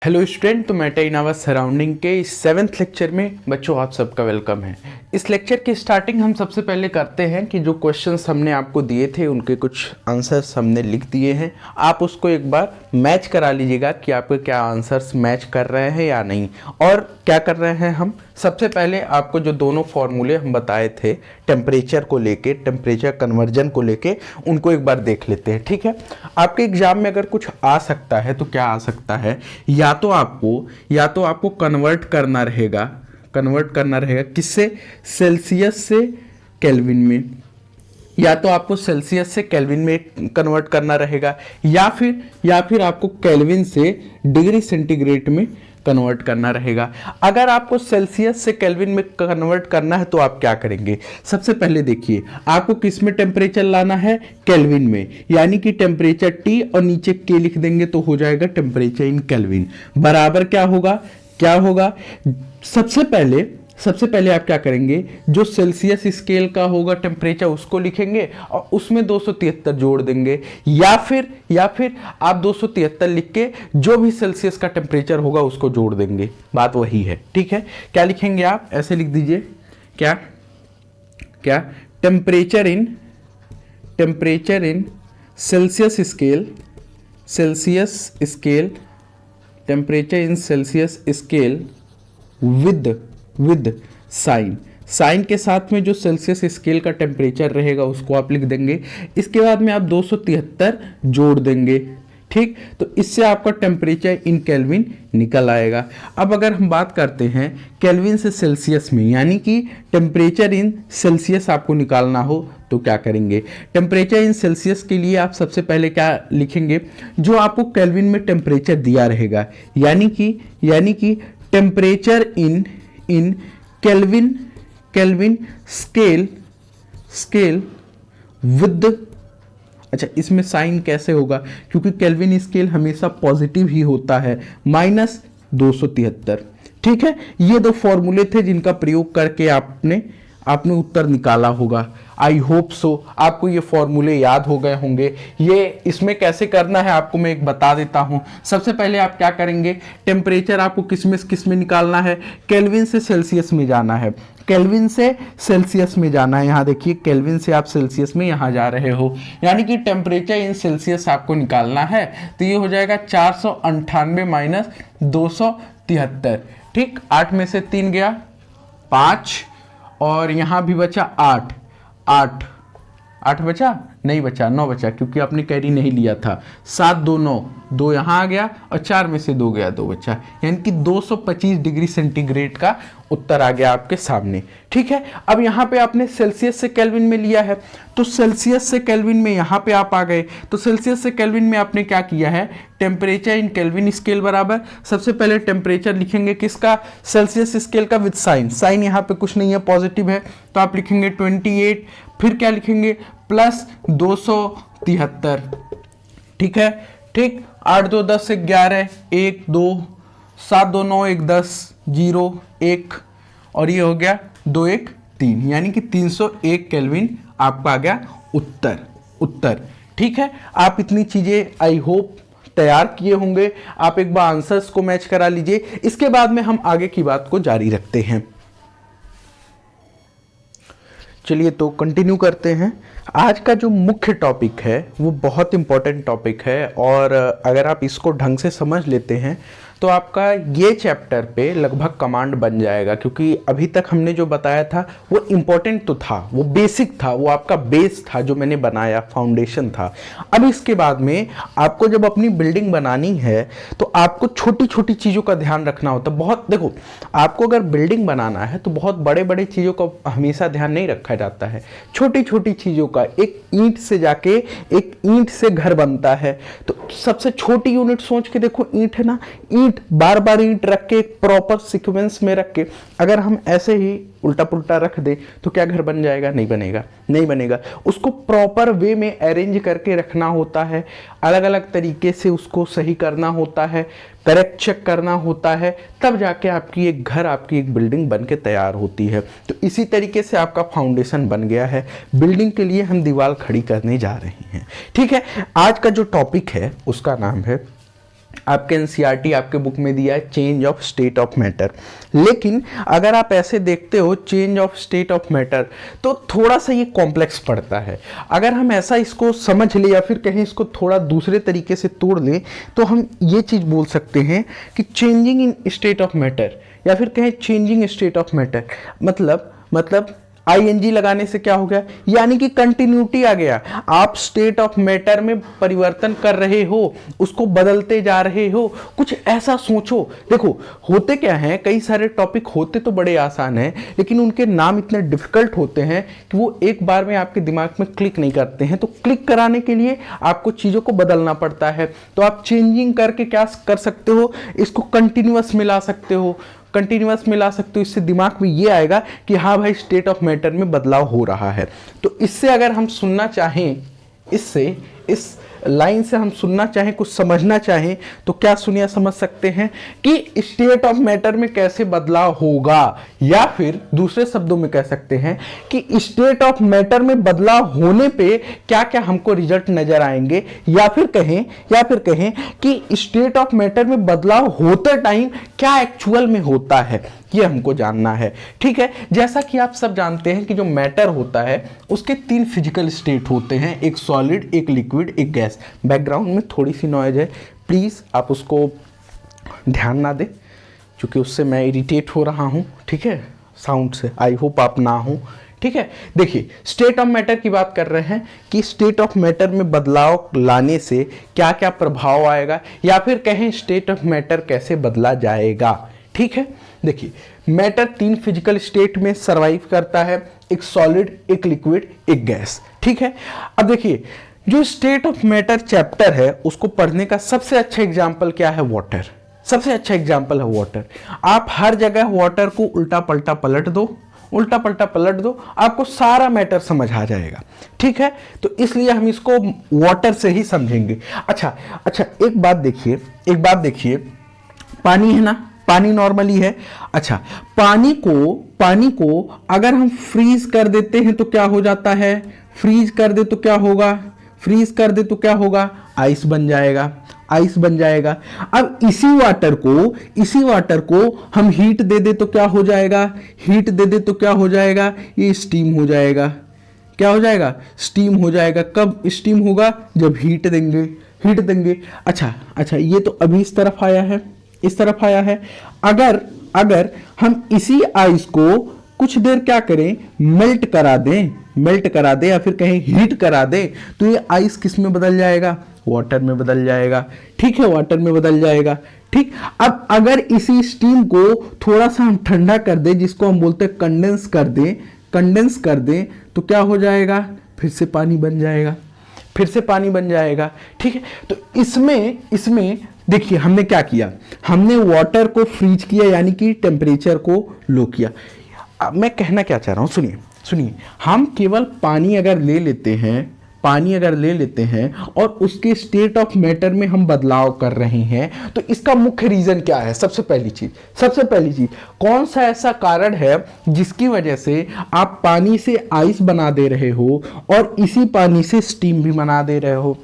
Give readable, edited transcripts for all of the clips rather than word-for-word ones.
Hello student, तो Meta in our surrounding के इस 7th लेक्चर में बच्चों आप सबका वेलकम है। इस लेक्चर की स्टार्टिंग हम सबसे पहले करते हैं कि जो क्वेश्चंस हमने आपको दिए थे उनके कुछ आंसर्स हमने लिख दिए हैं। आप उसको एक बार मैच करा लीजिएगा कि आपके क्या आंसर्स मैच कर रहे हैं या नहीं। और क्या कर रहे हैं हम, सबसे पहले आपको जो दोनों फॉर्मूले हम बताए थे टेम्परेचर को लेके, टेम्परेचर कन्वर्जन को लेके, उनको एक बार देख लेते हैं। ठीक है, आपके एग्जाम में अगर कुछ आ सकता है तो क्या आ सकता है, या तो आपको कन्वर्ट करना रहेगा किससे, सेल्सियस से केल्विन में, या तो आपको सेल्सियस से केल्विन में कन्वर्ट करना रहेगा, या फिर आपको केल्विन से डिग्री सेंटीग्रेड में कन्वर्ट करना रहेगा। अगर आपको सेल्सियस से केल्विन में कन्वर्ट करना है तो आप क्या करेंगे, सबसे पहले देखिए आपको किस में टेम्परेचर लाना है, केल्विन में, यानी कि टेम्परेचर टी और नीचे के लिख देंगे तो हो जाएगा टेम्परेचर इन केल्विन बराबर क्या होगा। सबसे पहले आप क्या करेंगे, जो सेल्सियस स्केल का होगा टेम्परेचर उसको लिखेंगे और उसमें 273 जोड़ देंगे, या फिर आप 273 लिख के जो भी सेल्सियस का टेम्परेचर होगा उसको जोड़ देंगे। बात वही है, ठीक है। क्या लिखेंगे आप, ऐसे लिख दीजिए, क्या temperature in Celsius scale temperature in Celsius scale with sign के साथ में जो सेल्सियस स्केल का टेम्परेचर रहेगा उसको आप लिख देंगे। इसके बाद में आप 273 जोड़ देंगे, ठीक। तो इससे आपका टेम्परेचर इन केल्विन निकल आएगा। अब अगर हम बात करते हैं केल्विन से सेल्सियस में, यानी कि टेम्परेचर इन सेल्सियस आपको निकालना हो तो क्या करेंगे, टेम्परेचर इन सेल्सियस के लिए आप सबसे पहले क्या लिखेंगे, जो आपको केल्विन में टेम्परेचर दिया रहेगा, यानी कि temperature in kelvin scale with, अच्छा इसमें साइन कैसे होगा, क्योंकि केल्विन स्केल हमेशा पॉजिटिव ही होता है, -273। ठीक है, ये दो फॉर्मूले थे जिनका प्रयोग करके आपने उत्तर निकाला होगा। आई होप सो आपको ये फॉर्मूले याद हो गए होंगे। ये इसमें कैसे करना है आपको मैं एक बता देता हूं। सबसे पहले आप क्या करेंगे, टेम्परेचर आपको किस में निकालना है, केल्विन से सेल्सियस में जाना है, यहाँ देखिए केल्विन से आप सेल्सियस में यहाँ जा रहे हो, यानी कि टेम्परेचर इन सेल्सियस आपको निकालना है। तो ये हो जाएगा 498 - 273, ठीक। 8 में से 3 गया 5, और यहां भी बचा 8 बचा, नहीं बचा, 9 बचा, क्योंकि आपने कैरी नहीं लिया था। 7 2 9, 2 यहाँ आ गया और 4 में से 2 गया, 2 बचा, यानी कि 225 डिग्री सेंटीग्रेड का उत्तर आ गया आपके सामने, ठीक है। अब यहाँ पे आपने सेल्सियस से केल्विन में लिया है, तो सेल्सियस से केल्विन में यहाँ पे आप आ गए, तो सेल्सियस से केल्विन में आपने क्या किया है, टेम्परेचर इन केल्विन स्केल बराबर, सबसे पहले टेम्परेचर लिखेंगे किसका, सेल्सियस स्केल का विद साइन यहाँ पे कुछ नहीं है, पॉजिटिव है, तो आप लिखेंगे 28, फिर क्या लिखेंगे प्लस 273, ठीक है, ठीक। 8 2 10 11, 1 2 7 2 9 1 10 0 1, और ये हो गया 2 1 3, यानी कि 301 केल्विन आपका आ गया उत्तर, ठीक है। आप इतनी चीजें आई होप तैयार किए होंगे। आप एक बार आंसर्स को मैच करा लीजिए, इसके बाद में हम आगे की बात को जारी रखते हैं। चलिए तो कंटिन्यू करते हैं। आज का जो मुख्य टॉपिक है वो बहुत इंपॉर्टेंट टॉपिक है, और अगर आप इसको ढंग से समझ लेते हैं तो आपका ये चैप्टर पे लगभग कमांड बन जाएगा, क्योंकि अभी तक हमने जो बताया था वो इम्पोर्टेंट तो था, वो बेसिक था, वो आपका बेस था जो मैंने बनाया, फाउंडेशन था। अब इसके बाद में आपको जब अपनी बिल्डिंग बनानी है तो आपको छोटी छोटी चीज़ों का ध्यान रखना होता है। बहुत देखो, आपको अगर बिल्डिंग बनाना है तो बहुत बड़े बड़े चीज़ों का हमेशा ध्यान नहीं रखा जाता है, छोटी छोटी चीज़ों का। एक ईंट से जाके एक ईंट से घर बनता है, तो सबसे छोटी यूनिट सोच के देखो, ईंट है ना, ईंट बार बार ईंट रख के प्रॉपर सीक्वेंस में रख के अगर हम ऐसे ही उल्टा पुल्टा रख दे तो क्या घर बन जाएगा, नहीं बनेगा। उसको प्रॉपर वे में अरेंज करके रखना होता है, अलग अलग तरीके से उसको सही करना होता है, करेक्ट चेक करना होता है, तब जाके आपकी एक बिल्डिंग बन के तैयार होती है। तो इसी तरीके से आपका फाउंडेशन बन गया है। बिल्डिंग के लिए हम दीवार खड़ी करने जा रहे हैं, ठीक है। आज का जो टॉपिक है उसका नाम है आपके एनसीईआरटी आपके बुक में दिया है change of state of matter. लेकिन अगर आप ऐसे देखते हो change of state of matter तो थोड़ा सा ये कॉम्प्लेक्स पड़ता है। अगर हम ऐसा इसको समझ ले या फिर कहीं इसको थोड़ा दूसरे तरीके से तोड़ लें तो हम ये चीज़ बोल सकते हैं कि changing in state of matter या फिर कहें चेंजिंग स्टेट ऑफ मैटर मतलब आईएनजी लगाने से क्या हो गया, यानी कि कंटिन्यूटी आ गया। आप स्टेट ऑफ मैटर में परिवर्तन कर रहे हो, उसको बदलते जा रहे हो, कुछ ऐसा सोचो। देखो होते क्या है, कई सारे टॉपिक होते तो बड़े आसान हैं लेकिन उनके नाम इतने डिफिकल्ट होते हैं कि वो एक बार में आपके दिमाग में क्लिक नहीं करते हैं। तो क्लिक कराने के लिए आपको चीज़ों को बदलना पड़ता है। तो आप चेंजिंग करके क्या कर सकते हो, इसको कंटिन्यूअस मिला सकते हो, इससे दिमाग में ये आएगा कि हाँ भाई स्टेट ऑफ मैटर में बदलाव हो रहा है। तो इससे अगर हम सुनना चाहें, इस लाइन से हम सुनना चाहें, कुछ समझना चाहें तो क्या सुनिए समझ सकते हैं कि स्टेट ऑफ मैटर में कैसे बदलाव होगा, या फिर दूसरे शब्दों में कह सकते हैं कि स्टेट ऑफ मैटर में बदलाव होने पे क्या क्या हमको रिजल्ट नजर आएंगे, या फिर कहें कि स्टेट ऑफ मैटर में बदलाव होते टाइम क्या एक्चुअल में होता है, ये हमको जानना है। ठीक है, जैसा कि आप सब जानते हैं कि जो मैटर होता है उसके 3 फिजिकल स्टेट होते हैं, एक सॉलिड, एक लिक्विड, एक गैस। बैकग्राउंड में थोड़ी सी नॉइज है, प्लीज़ आप उसको ध्यान ना दें क्योंकि उससे मैं इरिटेट हो रहा हूँ। ठीक है, साउंड से, आई होप आप ना हो। ठीक है, देखिए स्टेट ऑफ मैटर की बात कर रहे हैं कि स्टेट ऑफ मैटर में बदलाव लाने से क्या क्या प्रभाव आएगा, या फिर कहें स्टेट ऑफ मैटर कैसे बदला जाएगा। ठीक है, देखिए मैटर 3 फिजिकल स्टेट में सरवाइव करता है, एक सॉलिड, एक लिक्विड, एक गैस। ठीक है, अब देखिए जो स्टेट ऑफ मैटर चैप्टर है उसको पढ़ने का सबसे अच्छा एग्जाम्पल क्या है, वाटर। सबसे अच्छा एग्जाम्पल है वाटर। आप हर जगह वाटर को उल्टा पलटा पलट दो, आपको सारा मैटर समझ आ जाएगा। ठीक है, तो इसलिए हम इसको वाटर से ही समझेंगे। अच्छा, एक बात देखिए, पानी है ना, पानी नॉर्मली है। अच्छा, पानी को अगर हम फ्रीज कर देते हैं तो क्या हो जाता है, फ्रीज कर दे तो क्या होगा, आइस बन जाएगा। अब इसी वाटर को हम हीट दे दे तो क्या हो जाएगा, ये स्टीम हो जाएगा। क्या हो जाएगा, स्टीम हो जाएगा। कब स्टीम होगा, जब हीट देंगे। अच्छा, ये तो अभी इस तरफ आया है। अगर हम इसी आइस को कुछ देर क्या करें, मेल्ट करा दें या फिर कहें हीट करा दें तो ये आइस किस में बदल जाएगा, वाटर में बदल जाएगा। ठीक है, वाटर में बदल जाएगा। ठीक, अब अगर इसी स्टीम को थोड़ा सा हम ठंडा कर दें, जिसको हम बोलते हैं कंडेंस कर दें तो क्या हो जाएगा, फिर से पानी बन जाएगा। ठीक है, तो इसमें देखिए हमने क्या किया, हमने वाटर को फ्रीज किया यानी कि टेम्परेचर को लो किया। अब मैं कहना क्या चाह रहा हूं, सुनिए, हम केवल पानी अगर ले लेते हैं और उसके स्टेट ऑफ मैटर में हम बदलाव कर रहे हैं तो इसका मुख्य रीजन क्या है। सबसे पहली चीज कौन सा ऐसा कारण है जिसकी वजह से आप पानी से आइस बना दे रहे हो और इसी पानी से स्टीम भी बना दे रहे हो।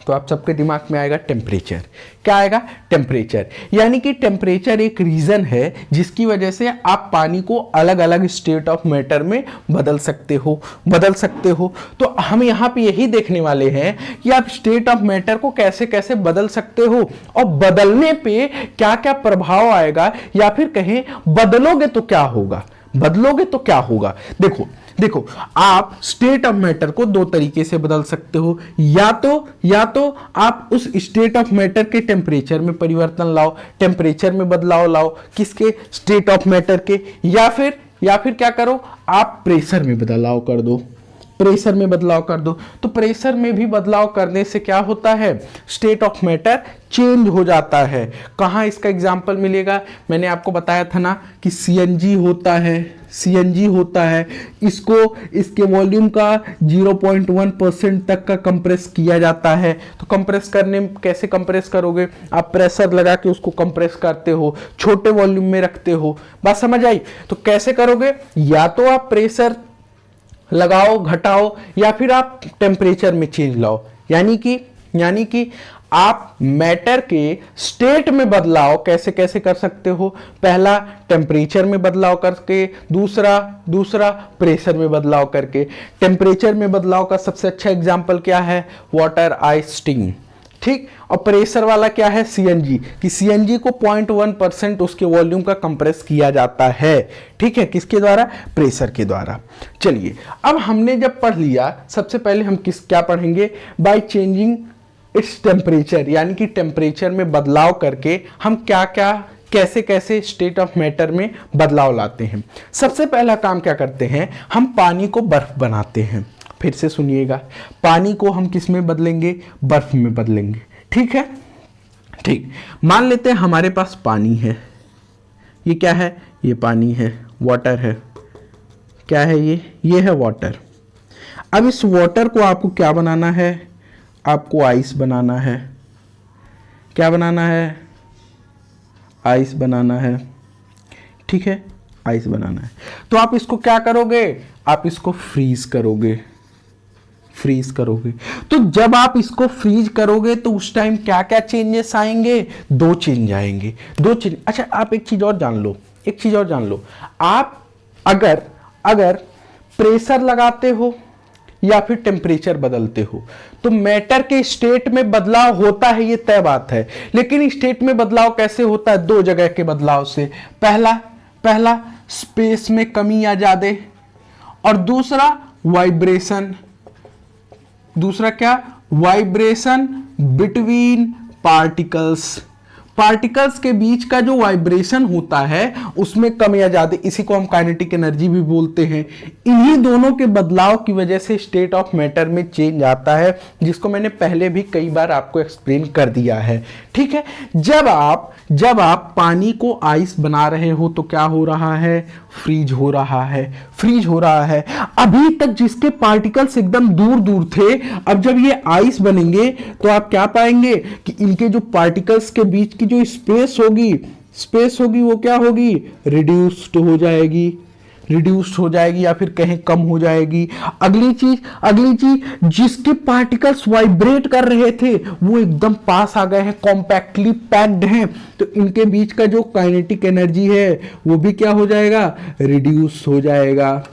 तो आप सबके दिमाग में आएगा टेम्परेचर। क्या आएगा, टेम्परेचर। यानी कि टेम्परेचर एक रीजन है जिसकी वजह से आप पानी को अलग अलग स्टेट ऑफ मैटर में बदल सकते हो। तो हम यहाँ पे यही देखने वाले हैं कि आप स्टेट ऑफ मैटर को कैसे कैसे बदल सकते हो और बदलने पे क्या क्या प्रभाव आएगा, या फिर कहें बदलोगे तो क्या होगा। देखो आप स्टेट ऑफ मैटर को 2 तरीके से बदल सकते हो, या तो आप उस स्टेट ऑफ मैटर के टेम्परेचर में परिवर्तन लाओ, टेम्परेचर में बदलाव लाओ, किसके, स्टेट ऑफ मैटर के, या फिर क्या करो, आप प्रेशर में बदलाव कर दो। तो प्रेशर में भी बदलाव करने से क्या होता है, स्टेट ऑफ मैटर चेंज हो जाता है। कहाँ इसका एग्जाम्पल मिलेगा, मैंने आपको बताया था ना कि सीएनजी होता है। इसके वॉल्यूम का 0.1% तक का कंप्रेस किया जाता है। तो कंप्रेस करने कैसे कंप्रेस करोगे, आप प्रेशर लगा के उसको कंप्रेस करते हो, छोटे वॉल्यूम में रखते हो। बात समझ आई, तो कैसे करोगे, या तो आप प्रेशर लगाओ, घटाओ, या फिर आप टेम्परेचर में चेंज लाओ। यानी कि आप मैटर के स्टेट में बदलाव कैसे कैसे कर सकते हो। पहला टेम्परेचर में बदलाव करके, दूसरा प्रेशर में बदलाव करके। टेम्परेचर में बदलाव का सबसे अच्छा एग्जांपल क्या है, वाटर आइस स्टीम, ठीक। और प्रेशर वाला क्या है, सीएनजी, कि सीएनजी को 0.1% उसके वॉल्यूम का कंप्रेस किया जाता है, ठीक है, किसके द्वारा, प्रेशर के द्वारा। चलिए अब हमने जब पढ़ लिया, सबसे पहले हम क्या पढ़ेंगे, बाय चेंजिंग इट्स टेम्परेचर, यानी कि टेम्परेचर में बदलाव करके हम क्या क्या कैसे कैसे स्टेट ऑफ मैटर में बदलाव लाते हैं। सबसे पहला काम क्या करते हैं, हम पानी को बर्फ बनाते हैं। फिर से सुनिएगा, पानी को हम किस में बदलेंगे, बर्फ में बदलेंगे, ठीक है। ठीक, मान लेते हैं हमारे पास पानी है, ये क्या है, ये पानी है, वाटर है, क्या है ये है वाटर। अब इस वाटर को आपको क्या बनाना है, आपको आइस बनाना है। क्या बनाना है, आइस बनाना है, ठीक है, आइस बनाना है। तो आप इसको क्या करोगे, आप इसको फ्रीज करोगे, फ्रीज करोगे। तो जब आप इसको फ्रीज करोगे तो उस टाइम क्या क्या चेंजेस आएंगे, दो चेंज आएंगे, दो चेंज। अच्छा आप एक चीज और जान लो, एक चीज और जान लो, आप अगर प्रेशर लगाते हो या फिर टेम्परेचर बदलते हो तो मैटर के स्टेट में बदलाव होता है, ये तय बात है। लेकिन स्टेट में बदलाव कैसे होता है, दो जगह के बदलाव से। पहला स्पेस में कमी या ज्यादा, और दूसरा वाइब्रेशन। दूसरा क्या, वाइब्रेशन बिटवीन पार्टिकल्स। पार्टिकल्स के बीच का जो वाइब्रेशन होता है उसमें कम या ज्यादा, इसी को हम काइनेटिक एनर्जी भी बोलते हैं। इन्हीं दोनों के बदलाव की वजह से स्टेट ऑफ मैटर में चेंज आता है, जिसको मैंने पहले भी कई बार आपको एक्सप्लेन कर दिया है, ठीक है। जब आप पानी को आइस बना रहे हो तो क्या हो रहा है, फ्रीज हो रहा है, फ्रीज हो रहा है। अभी तक जिसके पार्टिकल्स एकदम दूर दूर थे, अब जब ये आइस बनेंगे तो आप क्या पाएंगे कि इनके जो पार्टिकल्स के बीच की जो स्पेस होगी वो क्या होगी, रिड्यूस्ड हो जाएगी, रिड्यूस्ड हो जाएगी या फिर कहीं कम हो जाएगी। अगली चीज जिसके पार्टिकल्स वाइब्रेट कर रहे थे वो एकदम पास आ गए हैं, कॉम्पैक्टली पैक्ड हैं, तो इनके बीच का जो काइनेटिक एनर्जी है वो भी क्या हो जाएगा, रिड्यूस हो जाएगा,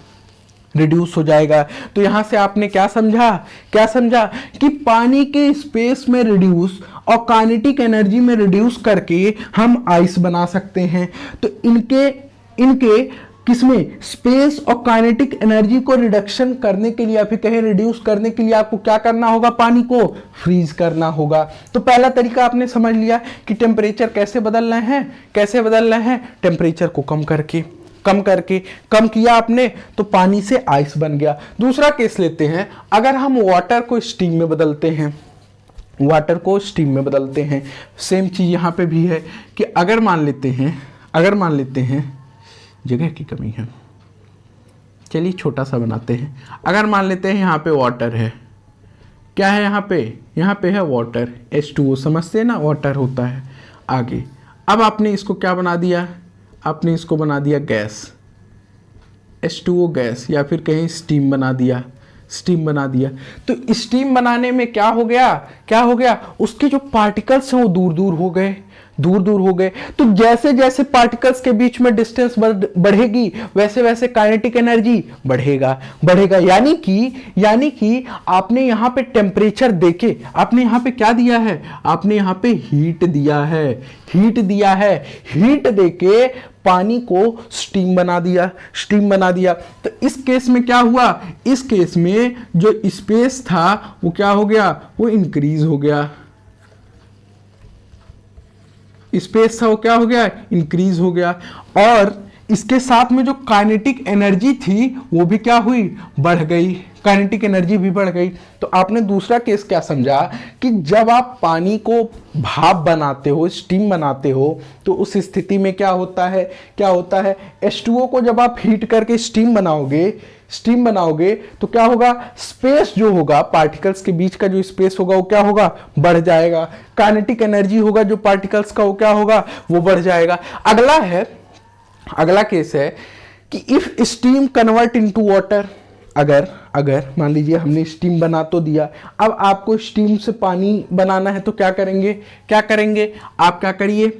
रिड्यूस हो जाएगा। तो यहां से आपने क्या समझा कि पानी के स्पेस में रिड्यूस और काइनेटिक एनर्जी में रिड्यूस करके हम आइस बना सकते हैं। तो इनके किसमें, स्पेस और काइनेटिक एनर्जी को रिडक्शन करने के लिए या फिर कहीं रिड्यूस करने के लिए आपको क्या करना होगा, पानी को फ्रीज करना होगा। तो पहला तरीका आपने समझ लिया कि टेम्परेचर कैसे बदलना है, टेम्परेचर को कम किया आपने तो पानी से आइस बन गया। दूसरा केस लेते हैं, अगर हम वाटर को स्टीम में बदलते हैं, सेम चीज यहां पे भी है कि अगर मान लेते हैं जगह की कमी है, चलिए छोटा सा बनाते हैं। अगर मान लेते हैं यहाँ पे वाटर है, क्या है यहाँ पे है वाटर, H2O, समझते हैं ना, वाटर होता है। आगे अब आपने इसको क्या बना दिया, आपने इसको बना दिया गैस, H2O गैस, या फिर कहीं स्टीम बना दिया। तो स्टीम बनाने में क्या हो गया, उसके जो पार्टिकल्स हैं वो दूर दूर हो गए। तो जैसे जैसे पार्टिकल्स के बीच में डिस्टेंस बढ़ेगी वैसे वैसे काइनेटिक एनर्जी बढ़ेगा। यानी कि आपने यहाँ पे टेम्परेचर देके, आपने यहाँ पे क्या दिया है, आपने यहाँ पे हीट दिया है, हीट देके पानी को स्टीम बना दिया। तो इस केस में क्या हुआ, इस केस में जो स्पेस था वो क्या हो गया, वो इंक्रीज हो गया, स्पेस था वो क्या हो गया, इंक्रीज हो गया। और इसके साथ में जो काइनेटिक एनर्जी थी वो भी क्या हुई, बढ़ गई, काइनेटिक एनर्जी भी बढ़ गई। तो आपने दूसरा केस क्या समझा कि जब आप पानी को भाप बनाते हो, स्टीम बनाते हो, तो उस स्थिति में क्या होता है, H2O को जब आप हीट करके स्टीम बनाओगे तो क्या होगा, स्पेस जो होगा, पार्टिकल्स के बीच का जो स्पेस होगा वो क्या होगा, बढ़ जाएगा। काइनेटिक एनर्जी होगा जो पार्टिकल्स का वो क्या होगा, वो बढ़ जाएगा। अगला केस है कि if steam convert into water, अगर अगर मान लीजिए हमने स्टीम बना तो दिया, अब आपको स्टीम से पानी बनाना है तो क्या करेंगे, आप क्या करिए,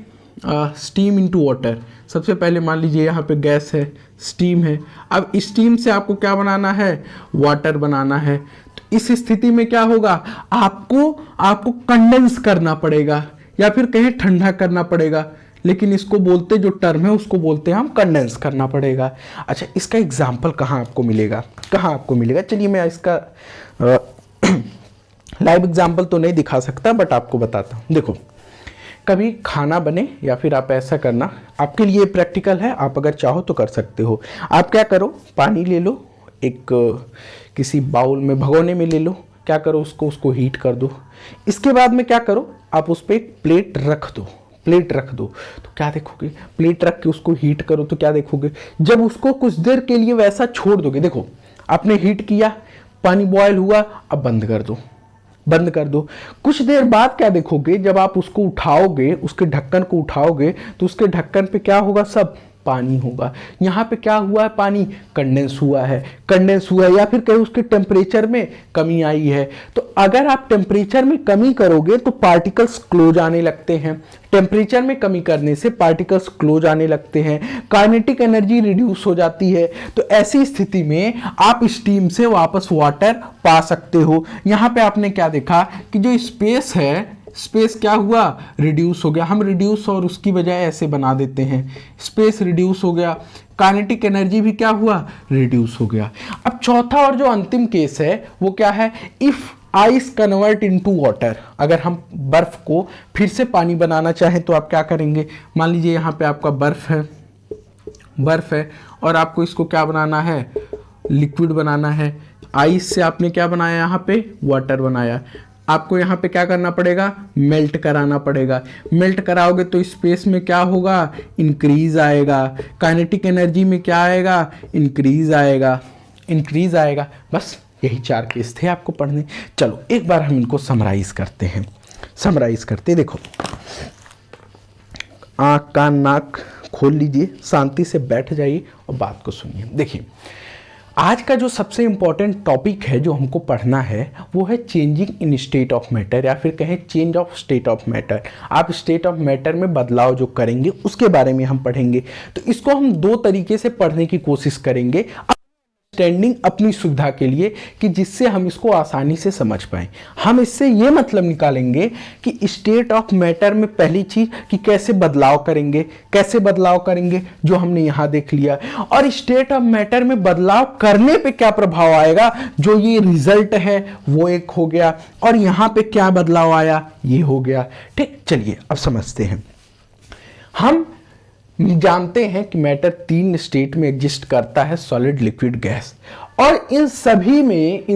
स्टीम इनटू वाटर। सबसे पहले मान लीजिए यहाँ पे गैस है, स्टीम है, अब स्टीम से आपको क्या बनाना है, वाटर बनाना है। तो इस स्थिति में क्या होगा, आपको कंडेंस करना पड़ेगा या फिर कहीं ठंडा करना पड़ेगा, लेकिन इसको बोलते, जो टर्म है उसको बोलते हैं हम कंडेंस करना पड़ेगा। अच्छा, इसका एग्जाम्पल कहाँ आपको मिलेगा, चलिए मैं इसका लाइव एग्जाम्पल तो नहीं दिखा सकता, बट आपको बताता हूँ। देखो, कभी खाना बने या फिर आप ऐसा करना, आपके लिए प्रैक्टिकल है, आप अगर चाहो तो कर सकते हो। आप क्या करो, पानी ले लो, एक किसी बाउल में, भगोने में ले लो, क्या करो, उसको हीट कर दो। इसके बाद में क्या करो, आप उस पर एक प्लेट रख दो। तो क्या देखोगे, प्लेट रख के उसको हीट करो तो क्या देखोगे, जब उसको कुछ देर के लिए वैसा छोड़ दोगे, देखो आपने हीट किया, पानी बॉयल हुआ, अब बंद कर दो। कुछ देर बाद क्या देखोगे, जब आप उसको उठाओगे, उसके ढक्कन को उठाओगे, तो उसके ढक्कन पे क्या होगा, सब पानी होगा। यहाँ पे क्या हुआ है, पानी कंडेंस हुआ है, या फिर कहीं उसके टेम्परेचर में कमी आई है। तो अगर आप टेम्परेचर में कमी करोगे तो पार्टिकल्स क्लोज आने लगते हैं, टेम्परेचर में कमी करने से पार्टिकल्स क्लोज आने लगते हैं, काइनेटिक एनर्जी रिड्यूस हो जाती है। तो ऐसी स्थिति में आप स्टीम से वापस वाटर पा सकते हो। यहाँ पे आपने क्या देखा कि जो स्पेस क्या हुआ, रिड्यूस हो गया। हम रिड्यूस और उसकी बजाय ऐसे बना देते हैं, स्पेस रिड्यूस हो गया, काइनेटिक एनर्जी भी क्या हुआ, रिड्यूस हो गया। अब चौथा और जो अंतिम केस है वो क्या है, if ice convert into water. अगर हम बर्फ को फिर से पानी बनाना चाहें तो आप क्या करेंगे, मान लीजिए यहाँ पे आपका बर्फ है और आपको इसको क्या बनाना है, लिक्विड बनाना है। आइस से आपने क्या बनाया, यहाँ पे वाटर बनाया। आपको यहाँ पे क्या करना पड़ेगा, मेल्ट कराना पड़ेगा। मेल्ट कराओगे तो स्पेस में क्या होगा, इंक्रीज आएगा, काइनेटिक एनर्जी में क्या आएगा, इंक्रीज आएगा। बस यही 4 केस थे आपको पढ़ने। चलो एक बार हम इनको समराइज करते देखो, आँख कान नाक खोल लीजिए, शांति से बैठ जाइए और बात को सुनिए। देखिए, आज का जो सबसे इम्पॉर्टेंट टॉपिक है जो हमको पढ़ना है वो है changing in state of matter, या फिर कहें change of state of matter. आप स्टेट ऑफ मैटर में बदलाव जो करेंगे उसके बारे में हम पढ़ेंगे। तो इसको हम 2 तरीके से पढ़ने की कोशिश करेंगे, अंडरस्टैंडिंग अपनी सुविधा के लिए, कि जिससे हम इसको आसानी से समझ पाएं। हम इससे ये मतलब निकालेंगे कि स्टेट ऑफ मैटर में पहली चीज कि कैसे बदलाव करेंगे जो हमने यहाँ देख लिया, और स्टेट ऑफ मैटर में बदलाव करने पे क्या प्रभाव आएगा, जो ये रिजल्ट है वो एक हो गया, और यहाँ पे क्या बदलाव आया ये हो गया। ठीक, चलिए अब समझते हैं। हम जानते हैं कि मैटर 3 स्टेट में एग्जिस्ट करता है, सॉलिड, लिक्विड, गैस, और इन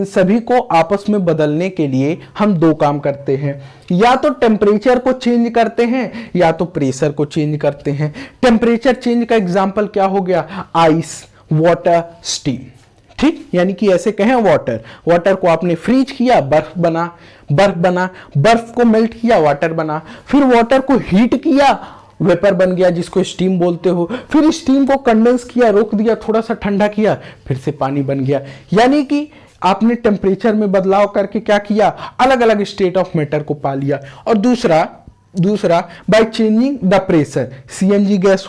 सभी को आपस में बदलने के लिए हम 2 काम करते हैं, या तो टेम्परेचर को चेंज करते हैं या तो प्रेशर को चेंज करते हैं। टेम्परेचर चेंज का एग्जांपल क्या हो गया, आइस, वाटर, स्टीम। ठीक, यानी कि ऐसे कहें, वाटर को आपने फ्रीज किया, बर्फ बना, बर्फ को मेल्ट किया, वाटर बना, फिर वाटर को हीट किया, वेपर बन गया जिसको स्टीम बोलते हो, फिर स्टीम को कंडेंस किया, रोक दिया, थोड़ा सा ठंडा किया, फिर से पानी बन गया। यानी कि आपने टेम्परेचर में बदलाव करके क्या किया, अलग अलग स्टेट ऑफ मैटर को पा लिया। और दूसरा by changing the pressure, CNG gas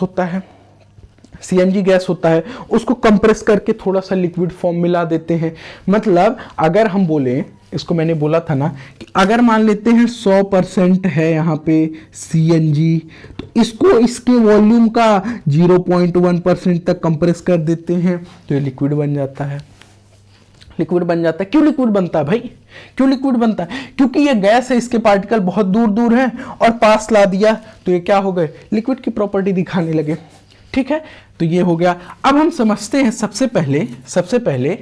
होता है, उसको कंप्रेस करके थोड़ा सा लिक्विड फॉर्म मिला देते हैं। मतलब अगर हम बोलें, इसको मैंने बोला था ना कि अगर मान लेते हैं 100% है यहाँ पे सीएनजी, तो इसको इसके वॉल्यूम का 0.1% तक कंप्रेस कर देते हैं तो ये लिक्विड बन जाता है। क्यों लिक्विड बनता है भाई, क्योंकि ये गैस है, इसके पार्टिकल बहुत दूर हैं और पास ला दिया तो ये क्या हो गए, लिक्विड की प्रॉपर्टी दिखाने लगे। ठीक है, तो ये हो गया। अब हम समझते हैं सबसे पहले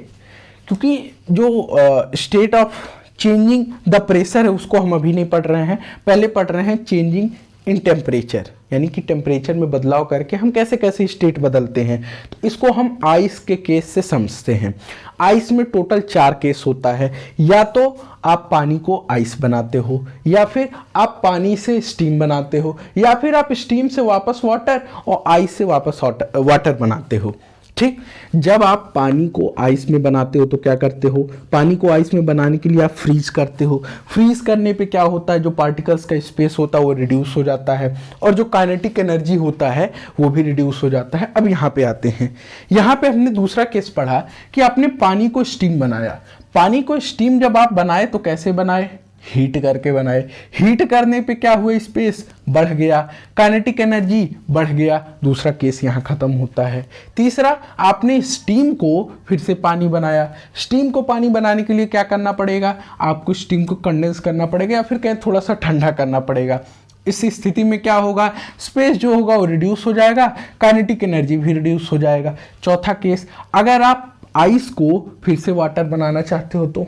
क्योंकि जो state of changing the pressure है उसको हम अभी नहीं पढ़ रहे हैं, पहले पढ़ रहे हैं चेंजिंग इन टेम्परेचर, यानी कि टेम्परेचर में बदलाव करके हम कैसे कैसे स्टेट बदलते हैं। तो इसको हम आइस के केस से समझते हैं। आइस में टोटल 4 केस होता है, या तो आप पानी को आइस बनाते हो, या फिर आप पानी से स्टीम बनाते हो, या फिर आप स्टीम से वापस वाटर और आइस से वापस वाटर बनाते हो। ठीक। जब आप पानी को आइस में बनाते हो तो क्या करते हो, पानी को आइस में बनाने के लिए आप फ्रीज करते हो। फ्रीज करने पे क्या होता है, जो पार्टिकल्स का स्पेस होता है वो रिड्यूस हो जाता है और जो काइनेटिक एनर्जी होता है वो भी रिड्यूस हो जाता है। अब यहाँ पे आते हैं, यहाँ पे हमने दूसरा केस पढ़ा कि आपने पानी को स्टीम बनाया। पानी को स्टीम जब आप बनाए तो कैसे बनाए, हीट करके बनाए। हीट करने पे क्या हुआ, स्पेस बढ़ गया, काइनेटिक एनर्जी बढ़ गया। दूसरा केस यहाँ खत्म होता है। तीसरा, आपने स्टीम को फिर से पानी बनाया। स्टीम को पानी बनाने के लिए क्या करना पड़ेगा, आपको स्टीम को कंडेंस करना पड़ेगा या फिर कहीं थोड़ा सा ठंडा करना पड़ेगा। इस स्थिति में क्या होगा, स्पेस जो होगा वो रिड्यूस हो जाएगा, काइनेटिक एनर्जी भी रिड्यूस हो जाएगा। चौथा केस, अगर आप आइस को फिर से वाटर बनाना चाहते हो तो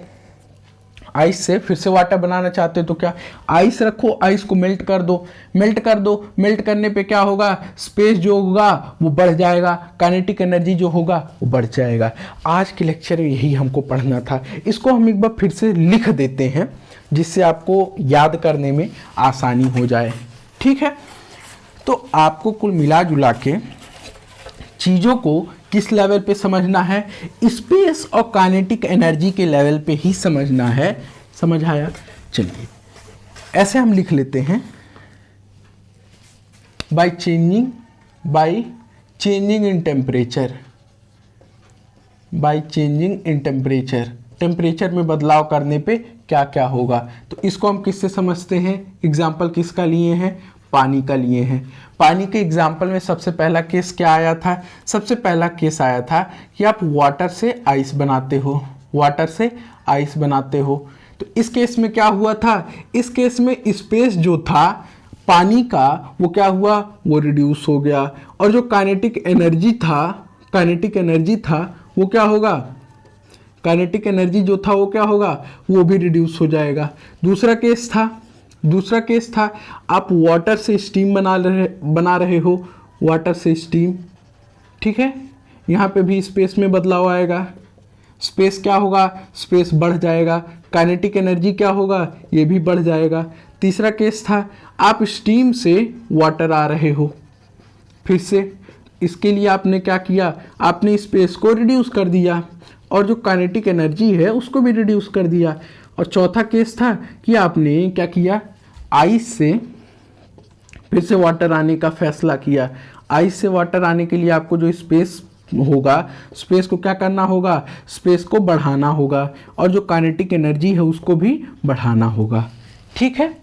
आइस से फिर से वाटर बनाना चाहते हो तो क्या, आइस रखो, आइस को मेल्ट कर दो, मेल्ट कर दो। मेल्ट करने पे क्या होगा, स्पेस जो होगा वो बढ़ जाएगा, काइनेटिक एनर्जी जो होगा वो बढ़ जाएगा। आज के लेक्चर में यही हमको पढ़ना था। इसको हम एक बार फिर से लिख देते हैं जिससे आपको याद करने में आसानी हो जाए। ठीक है, तो आपको कुल मिला जुला के चीज़ों को किस लेवल पे समझना है, स्पेस और काइनेटिक एनर्जी के लेवल पे ही समझना है। समझ आया? चलिए ऐसे हम लिख लेते हैं, by changing in temperature, by changing in temperature, temperature में बदलाव करने पे क्या क्या होगा। तो इसको हम किससे समझते हैं, एग्जाम्पल किसका लिए हैं, पानी का लिए हैं। पानी के एग्जाम्पल में सबसे पहला केस क्या आया था, सबसे पहला केस आया था कि आप वाटर से आइस बनाते हो, वाटर से आइस बनाते हो। तो इस केस में क्या हुआ था, इस केस में स्पेस जो था पानी का वो क्या हुआ, वो रिड्यूस हो गया और जो काइनेटिक एनर्जी था वो क्या होगा, काइनेटिक एनर्जी जो था वो क्या होगा, वो भी रिड्यूस हो जाएगा। दूसरा केस था आप वाटर से स्टीम बना रहे हो, वाटर से स्टीम। ठीक है, यहाँ पे भी स्पेस में बदलाव आएगा, स्पेस क्या होगा, स्पेस बढ़ जाएगा, काइनेटिक एनर्जी क्या होगा, ये भी बढ़ जाएगा। तीसरा केस था आप स्टीम से वाटर आ रहे हो, फिर से इसके लिए आपने क्या किया, आपने स्पेस को रिड्यूस कर दिया और जो काइनेटिक एनर्जी है उसको भी रिड्यूस कर दिया। और चौथा केस था कि आपने क्या किया, आइस से फिर से वाटर आने का फैसला किया। आइस से वाटर आने के लिए आपको जो स्पेस होगा, स्पेस को क्या करना होगा, स्पेस को बढ़ाना होगा और जो काइनेटिक एनर्जी है उसको भी बढ़ाना होगा। ठीक है,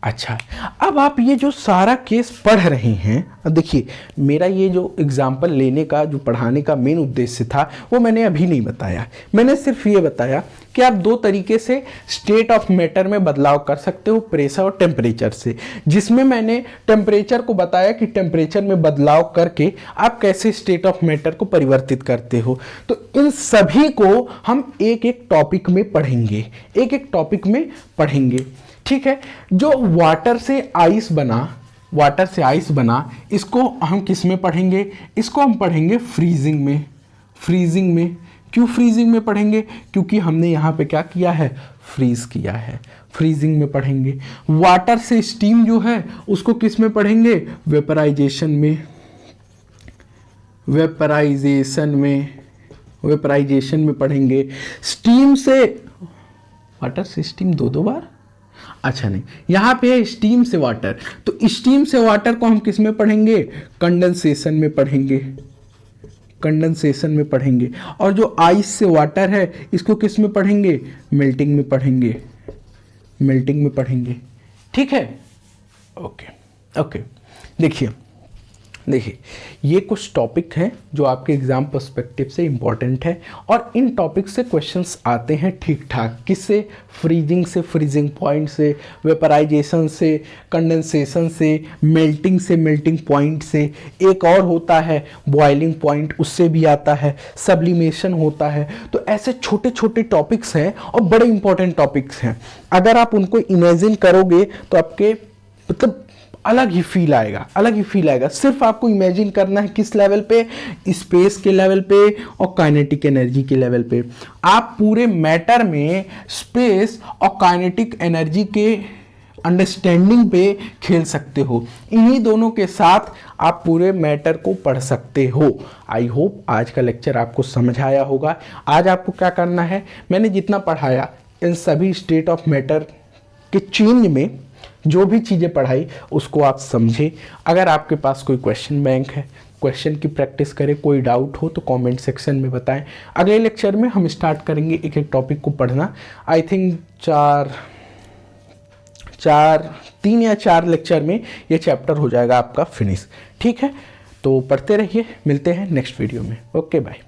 अच्छा अब आप ये जो सारा केस पढ़ रहे हैं, अब देखिए मेरा ये जो एग्जाम्पल लेने का, जो पढ़ाने का मेन उद्देश्य था वो मैंने अभी नहीं बताया। मैंने सिर्फ ये बताया कि आप दो तरीके से स्टेट ऑफ मैटर में बदलाव कर सकते हो, प्रेशर और टेम्परेचर से। जिसमें मैंने टेम्परेचर को बताया कि टेम्परेचर में बदलाव करके आप कैसे स्टेट ऑफ मैटर को परिवर्तित करते हो। तो इन सभी को हम एक एक टॉपिक में पढ़ेंगे, एक एक टॉपिक में पढ़ेंगे। ठीक है, जो वाटर से आइस बना, इसको हम किस में पढ़ेंगे, इसको हम पढ़ेंगे फ्रीजिंग में। क्यों फ्रीजिंग में पढ़ेंगे, क्योंकि हमने यहाँ पे क्या किया है, फ्रीज किया है, फ्रीजिंग में पढ़ेंगे। वाटर से स्टीम जो है उसको किस में पढ़ेंगे, वेपराइजेशन में पढ़ेंगे। स्टीम से वाटर से स्टीम दो बार, अच्छा नहीं, यहाँ पे है स्टीम से वाटर, तो स्टीम से वाटर को हम किस में पढ़ेंगे, कंडेंसेशन में पढ़ेंगे। और जो आइस से वाटर है इसको किस में पढ़ेंगे, मेल्टिंग में पढ़ेंगे। ठीक है, ओके। देखिए ये कुछ टॉपिक हैं जो आपके एग्जाम पर्सपेक्टिव से इम्पॉर्टेंट है और इन टॉपिक से क्वेश्चंस आते हैं ठीक ठाक। किससे, फ्रीजिंग से, फ्रीजिंग पॉइंट से, वेपराइजेशन से, कंडेंसेशन से, मेल्टिंग पॉइंट से। एक और होता है बॉइलिंग पॉइंट, उससे भी आता है, सब्लिमेशन होता है। तो ऐसे छोटे छोटे टॉपिक्स हैं और बड़े इंपॉर्टेंट टॉपिक्स हैं। अगर आप उनको इमेजिन करोगे तो आपके मतलब अलग ही फील आएगा। सिर्फ आपको इमेजिन करना है किस लेवल पे, स्पेस के लेवल पे और काइनेटिक एनर्जी के लेवल पे। आप पूरे मैटर में स्पेस और काइनेटिक एनर्जी के अंडरस्टैंडिंग पे खेल सकते हो। इन्हीं दोनों के साथ आप पूरे मैटर को पढ़ सकते हो। आई होप आज का लेक्चर आपको समझ आया होगा। आज आपको क्या करना है, मैंने जितना पढ़ाया इन सभी स्टेट ऑफ मैटर के चेंज में जो भी चीज़ें पढ़ाई उसको आप समझे। अगर आपके पास कोई क्वेश्चन बैंक है, क्वेश्चन की प्रैक्टिस करें, कोई डाउट हो तो कमेंट सेक्शन में बताएं। अगले लेक्चर में हम स्टार्ट करेंगे एक एक टॉपिक को पढ़ना। आई थिंक 3 या 4 लेक्चर में ये चैप्टर हो जाएगा आपका फिनिश। ठीक है, तो पढ़ते रहिए, मिलते हैं नेक्स्ट वीडियो में। Okay bye.